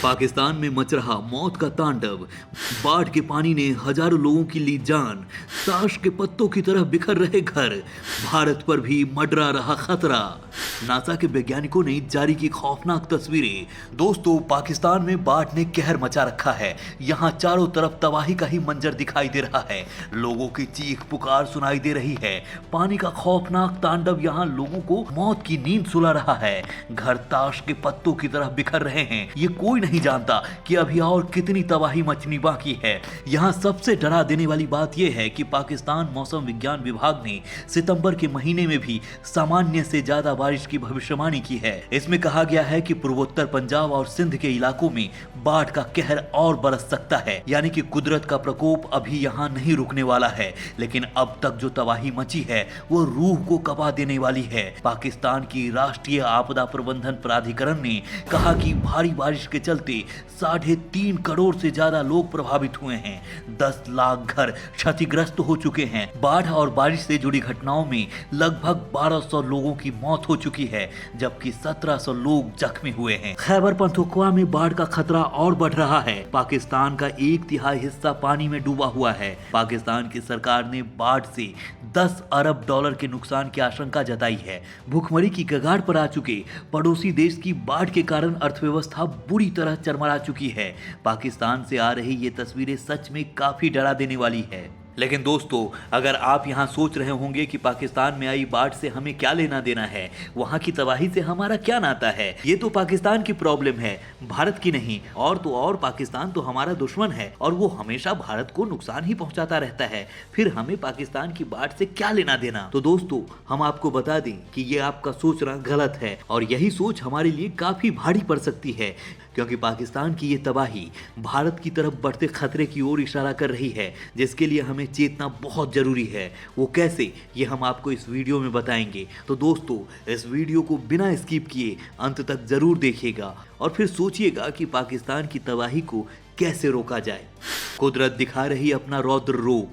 पाकिस्तान में मच रहा मौत का तांडव। बाढ़ के पानी ने हजारों लोगों की ली जान। ताश के पत्तों की तरह बिखर रहे घर। भारत पर भी मंडरा रहा खतरा। नासा के वैज्ञानिकों ने जारी की खौफनाक तस्वीरें। दोस्तों, पाकिस्तान में बाढ़ ने कहर मचा रखा है। यहाँ चारों तरफ तबाही का ही मंजर दिखाई दे रहा है। लोगों की चीख पुकार सुनाई दे रही है। पानी का खौफनाक तांडव यहाँ लोगों को मौत की नींद सुला रहा है। घर ताश के पत्तों की तरह बिखर रहे हैं। ये कोई नहीं जानता कि अभी और कितनी तबाही मचनी बाकी है। यहाँ सबसे डरा देने वाली बात यह है कि पाकिस्तान मौसम विज्ञान विभाग ने सितंबर के महीने में भी सामान्य से ज्यादा बारिश की भविष्यवाणी की है। इसमें कहा गया है कि पूर्वोत्तर पंजाब और सिंध के इलाकों में बाढ़ का कहर और बरस सकता है। यानी कि कुदरत का प्रकोप अभी यहाँ नहीं रुकने वाला है। लेकिन अब तक जो तबाही मची है वो रूह को कपा देने वाली है। पाकिस्तान की राष्ट्रीय आपदा प्रबंधन प्राधिकरण ने कहा कि भारी बारिश के चलते 3.5 करोड़ से ज्यादा लोग प्रभावित हुए हैं। 10 लाख घर क्षतिग्रस्त हो चुके हैं। बाढ़ और बारिश से जुड़ी घटनाओं में लगभग 1200 लोगों की मौत हो चुकी है, जबकि 1700 लोग जख्मी हुए हैं। खैबर पख्तूनख्वा में बाढ़ का खतरा और बढ़ रहा है। पाकिस्तान का 1/3 हिस्सा पानी में डूबा हुआ है। पाकिस्तान की सरकार ने बाढ़ से 10 अरब डॉलर के नुकसान की आशंका जताई है। भूखमरी की कगार पर आ चुके पड़ोसी देश की बाढ़ के कारण अर्थव्यवस्था बुरी तरह चरमरा चुकी है। पाकिस्तान से आ रही ये तस्वीरें सच में काफी डरा देने वाली है। लेकिन दोस्तों, अगर आप यहाँ सोच रहे होंगे कि पाकिस्तान में आई बाढ़ से हमें क्या लेना देना है, वहाँ की तबाही से हमारा क्या नाता है, ये तो पाकिस्तान की प्रॉब्लम है, भारत की नहीं। और तो और पाकिस्तान तो हमारा दुश्मन है और वो हमेशा भारत को नुकसान ही पहुंचाता रहता है। फिर हमें पाकिस्तान की बाढ़ से क्या लेना देना। तो दोस्तों, हम आपको बता दें कि ये आपका सोचना गलत है और यही सोच हमारे लिए काफी भारी पड़ सकती है, क्योंकि पाकिस्तान की ये तबाही भारत की तरफ बढ़ते खतरे की ओर इशारा कर रही है, जिसके लिए हमें चेतना बहुत जरूरी है। वो कैसे, ये हम आपको इस वीडियो में बताएंगे। तो दोस्तों, इस वीडियो को बिना स्किप किए अंत तक जरूर देखिएगा और फिर सोचिएगा कि पाकिस्तान की तबाही को कैसे रोका जाए। कुदरत दिखा रही अपना रौद्र रूप,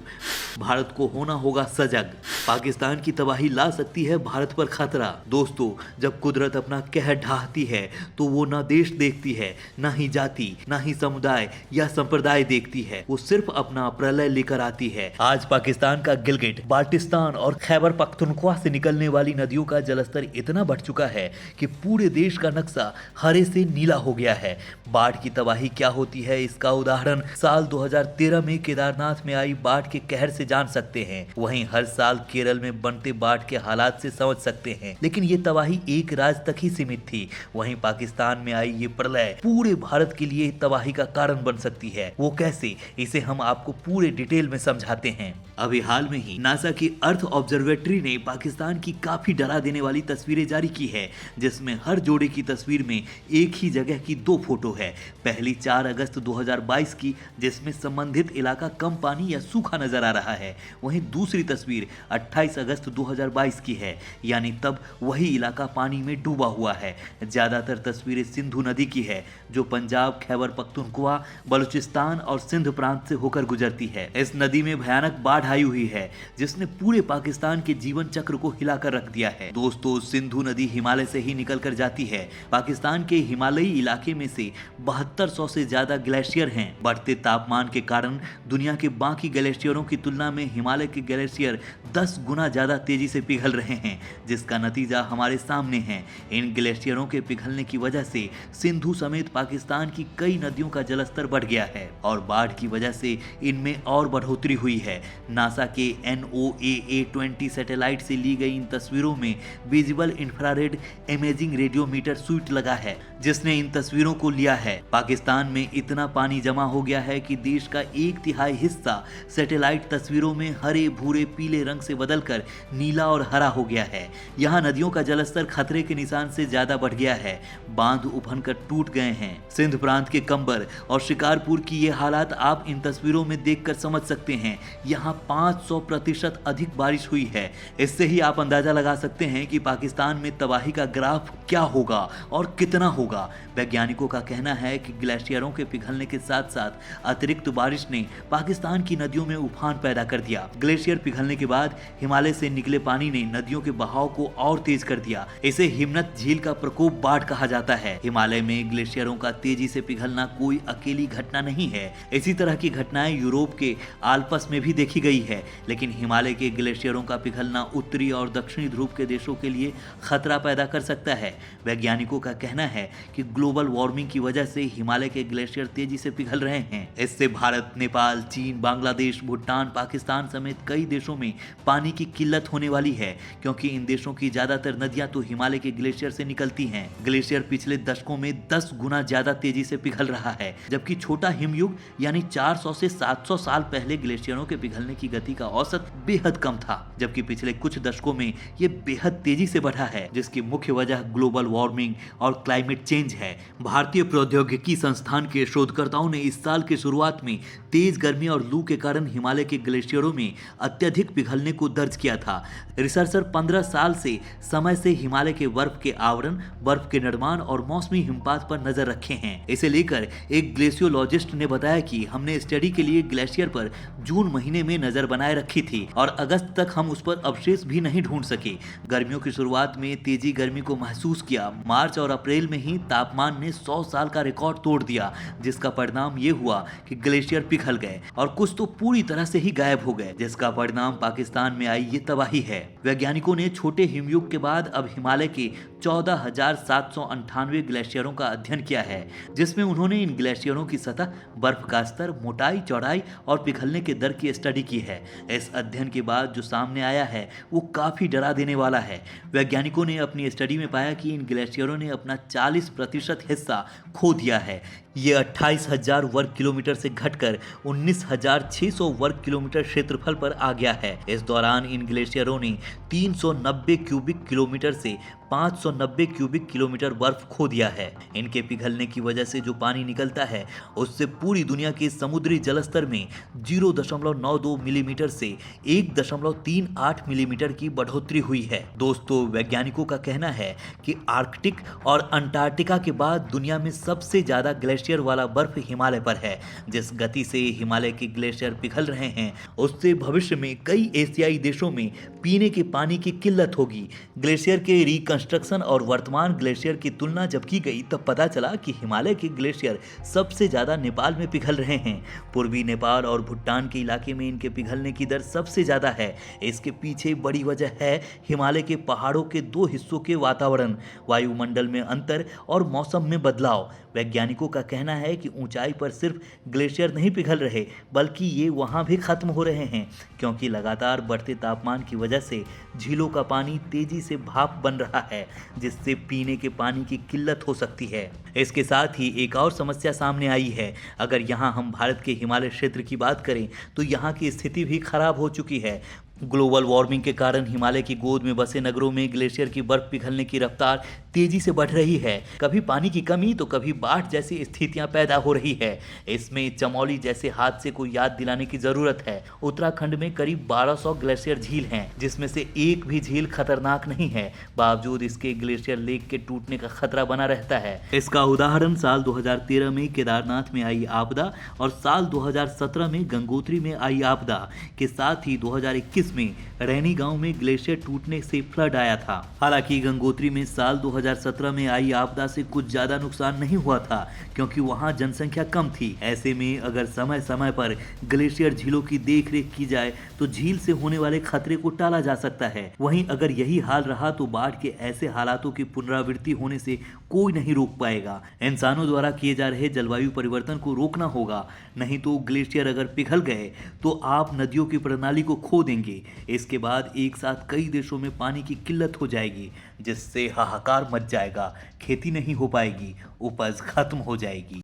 भारत को होना होगा सजग। पाकिस्तान की तबाही ला सकती है भारत पर खतरा। दोस्तों, जब कुदरत अपना कहर ढाहती है तो वो ना देश देखती है, ना ही जाति, ना ही समुदाय या संप्रदाय देखती है। वो सिर्फ अपना प्रलय लेकर आती है। आज पाकिस्तान का गिलगिट, बाल्टिस्तान और खैबर पख्तूनख्वा से निकलने वाली नदियों का जलस्तर इतना बढ़ चुका है कि पूरे देश का नक्शा हरे से नीला हो गया है। बाढ़ की तबाही क्या होती है, इसका उदाहरण साल 2013 में केदारनाथ में आई बाढ़ के कहर से जान सकते हैं। वहीं हर साल केरल में बनते बाढ़ के हालात से समझ सकते हैं। लेकिन ये तबाही एक राज्य तक ही सीमित थी। वहीं पाकिस्तान में आई ये प्रलय पूरे भारत के लिए तबाही का कारण बन सकती है। वो कैसे, इसे हम आपको पूरे डिटेल में समझाते हैं। अभी हाल में ही नासा की अर्थ ऑब्जर्वेटरी ने पाकिस्तान की काफी डरा देने वाली तस्वीरें जारी की है, जिसमें हर जोड़े की तस्वीर में एक ही जगह की 2 फोटो है। पहली 4 अगस्त 2022 की, जिसमें संबंधित इलाका कम पानी या सूखा नजर आ रहा है। वहीं दूसरी तस्वीर 28 अगस्त 2022 की है, यानी तब वही इलाका पानी में डूबा हुआ है। ज्यादातर तस्वीरें सिंधु नदी की है, जो पंजाब, खैबर पख्तूनख्वा, बलूचिस्तान और सिंध प्रांत से होकर गुजरती है। इस नदी में भयानक बाढ़ आई हुई है, जिसने पूरे पाकिस्तान के जीवन चक्र को हिलाकर रख दिया है। दोस्तों, सिंधु नदी हिमालय से ही निकल कर जाती है। पाकिस्तान के हिमालयी इलाके में से 7200 से ज्यादा ग्लेशियर हैं। बढ़ते तापमान के कारण दुनिया के बाकी ग्लेशियरों की तुलना में हिमालय के ग्लेशियर 10 गुना ज्यादा तेजी से पिघल रहे हैं, जिसका नतीजा हमारे सामने है। इन ग्लेशियरों के पिघलने की वजह से सिंधु समेत पाकिस्तान की कई नदियों का जलस्तर बढ़ गया है और बाढ़ की वजह से इनमें और बढ़ोतरी हुई है। नासा के NOAA-20 सैटेलाइट से ली गई इन तस्वीरों में visible infrared imaging radiometer suit लगा है, जिसने इन तस्वीरों को लिया है। पाकिस्तान में इतना पानी जमा हो गया है कि देश का 1/3 हिस्सा सैटेलाइट तस्वीरों में हरे भूरे पीले रंग से बदलकर नीला और हरा हो गया है। यहाँ नदियों का जलस्तर खतरे के निशान से ज्यादा बढ़ गया है। बांध उफन कर टूट गए हैं। सिंध प्रांत के कंबर और शिकारपुर की ये हालात आप इन तस्वीरों में देखकर समझ सकते हैं। यहाँ 500% अधिक बारिश हुई है। इससे ही आप अंदाजा लगा सकते हैं कि पाकिस्तान में तबाही का ग्राफ क्या होगा और कितना होगा। वैज्ञानिकों का कहना है कि ग्लेशियरों के पिघलने के साथ साथ अतिरिक्त बारिश ने पाकिस्तान की नदियों में उफान पैदा कर दिया। ग्लेशियर पिघलने के बाद हिमालय से निकले पानी ने नदियों के बहाव को और तेज कर दिया। इसे हिमनद झील का प्रकोप बाढ़ कहा जाता है। हिमालय में ग्लेशियरों का तेजी से पिघलना कोई अकेली घटना नहीं है। इसी तरह की घटनाएं यूरोप के आल्प्स में भी देखी गई है, लेकिन हिमालय के ग्लेशियरों का पिघलना उत्तरी और दक्षिणी ध्रुव के देशों के लिए खतरा पैदा कर सकता है। वैज्ञानिकों का कहना है कि ग्लोबल वार्मिंग की वजह से हिमालय के ग्लेशियर तेजी से पिघल रहे हैं। इससे भारत, नेपाल, चीन, बांग्लादेश, भूटान, पाकिस्तान समेत कई देशों में पानी की किल्लत होने वाली है, क्योंकि इन देशों की ज्यादातर नदियां तो हिमालय के ग्लेशियर से निकलती हैं। ग्लेशियर पिछले दशकों में 10 गुना ज्यादा तेजी से पिघल रहा है, जबकि छोटा हिमयुग यानी 400 से 700 साल पहले ग्लेशियरों के पिघलने की गति का औसत बेहद कम था, जबकि पिछले कुछ दशकों में ये बेहद तेजी से बढ़ा है, जिसकी मुख्य वजह ग्लोबल वार्मिंग और क्लाइमेट चेंज है। भारतीय प्रौद्योगिकी संस्थान के शोधकर्ताओं ने इस साल की शुरुआत में तेज गर्मी और लू के कारण हिमालय के ग्लेशियरों में अत्यधिक पिघलने को दर्ज किया था। रिसर्चर 15 साल से समय से हिमालय के बर्फ के आवरण, बर्फ के निर्माण और मौसमी हिमपात पर नजर रखे हैं। इसे लेकर एक ग्लेशियोलॉजिस्ट ने बताया कि हमने स्टडी के लिए ग्लेशियर पर जून महीने में नजर बनाए रखी थी और अगस्त तक हम उस पर अवशेष भी नहीं ढूंढ सके। गर्मियों की शुरुआत में तेजी गर्मी को महसूस किया। मार्च और अप्रैल में ही तापमान ने 100 साल का रिकॉर्ड तोड़ दिया, जिसका परिणाम ये हुआ कि ग्लेशियर पिघल गए और कुछ तो पूरी तरह से ही गायब हो गए, जिसका परिणाम पाकिस्तान में आई ये तबाही है। वैज्ञानिकों ने छोटे हिमयुग के बाद अब हिमालय के 14,798 ग्लेशियरों का अध्ययन किया है, जिसमें उन्होंने इन ग्लेशियरों की सतह, बर्फ का स्तर, मोटाई, चौड़ाई और पिघलने के दर की स्टडी की है। इस अध्ययन के बाद जो सामने आया है वो काफी डरा देने वाला है। वैज्ञानिकों ने अपनी स्टडी में पाया कि इन ग्लेशियरों ने अपना 40% हिस्सा खो दिया है। ये 28,000 वर्ग किलोमीटर से घटकर 19,600 वर्ग किलोमीटर क्षेत्रफल पर आ गया है। इस दौरान इन ग्लेशियरों ने 390 क्यूबिक किलोमीटर से 590 क्यूबिक किलोमीटर बर्फ खो दिया है। इनके पिघलने की वजह से जो पानी निकलता है उससे पूरी दुनिया के समुद्री जलस्तर में 0.92 मिलीमीटर से 1.38 मिलीमीटर की बढ़ोतरी हुई है। दोस्तों, वैज्ञानिकों का कहना है कि आर्कटिक और अंटार्कटिका के बाद दुनिया में सबसे ज्यादा ग्लेशियर वाला बर्फ हिमालय पर है। जिस गति से हिमालय के ग्लेशियर पिघल रहे हैं उससे भविष्य में कई एशियाई देशों में पीने के पानी की किल्लत होगी। ग्लेशियर के रिकंस्ट्रक्शन और वर्तमान ग्लेशियर की तुलना जब की गई तब पता चला कि हिमालय के ग्लेशियर सबसे ज्यादा नेपाल में पिघल रहे हैं। पूर्वी नेपाल और भूटान के इलाके में इनके पिघलने की दर सबसे ज्यादा है। इसके पीछे बड़ी वजह है हिमालय के पहाड़ों के दो हिस्सों के वातावरण, वायुमंडल में अंतर और मौसम में बदलाव। वैज्ञानिकों का कहना है कि ऊंचाई पर सिर्फ ग्लेशियर नहीं पिघल रहे, बल्कि ये वहां भी खत्म हो रहे हैं, क्योंकि लगातार बढ़ते तापमान की वजह से झीलों का पानी तेजी से भाप बन रहा है, जिससे पीने के पानी की किल्लत हो सकती है। इसके साथ ही एक और समस्या सामने आई है। अगर यहाँ हम भारत के हिमालय क्षेत्र की बात करें तो यहाँ की स्थिति भी खराब हो चुकी है। ग्लोबल वार्मिंग के कारण हिमालय की गोद में बसे नगरों में ग्लेशियर की बर्फ पिघलने की रफ्तार तेजी से बढ़ रही है। कभी पानी की कमी तो कभी बाढ़ जैसी स्थितियां पैदा हो रही है। इसमें चमोली जैसे हादसे को याद दिलाने की जरूरत है। उत्तराखंड में करीब 1200 ग्लेशियर झील हैं, जिसमें से एक भी झील खतरनाक नहीं है, बावजूद इसके ग्लेशियर लेक के टूटने का खतरा बना रहता है। इसका उदाहरण साल 2013 में केदारनाथ में आई आपदा और साल 2017 में गंगोत्री में आई आपदा के साथ ही 2021 में रैनी गांव में ग्लेशियर टूटने से फ्लड आया था। हालांकि गंगोत्री में साल 2017 में आई आपदा से कुछ ज्यादा नुकसान नहीं हुआ था, क्योंकि वहां जनसंख्या कम थी। ऐसे में अगर समय समय पर ग्लेशियर झीलों की देखरेख की जाए तो झील से होने वाले खतरे को टाला जा सकता है। वहीं अगर यही हाल रहा तो बाढ़ के ऐसे हालातों की पुनरावृत्ति होने से कोई नहीं रोक पाएगा। इंसानों द्वारा किए जा रहे जलवायु परिवर्तन को रोकना होगा, नहीं तो ग्लेशियर अगर पिघल गए तो आप नदियों की प्रणाली को खो देंगे। इसके बाद एक साथ कई देशों में पानी की किल्लत हो जाएगी, जिससे हाहाकार मच जाएगा। खेती नहीं हो पाएगी, उपज खत्म हो जाएगी।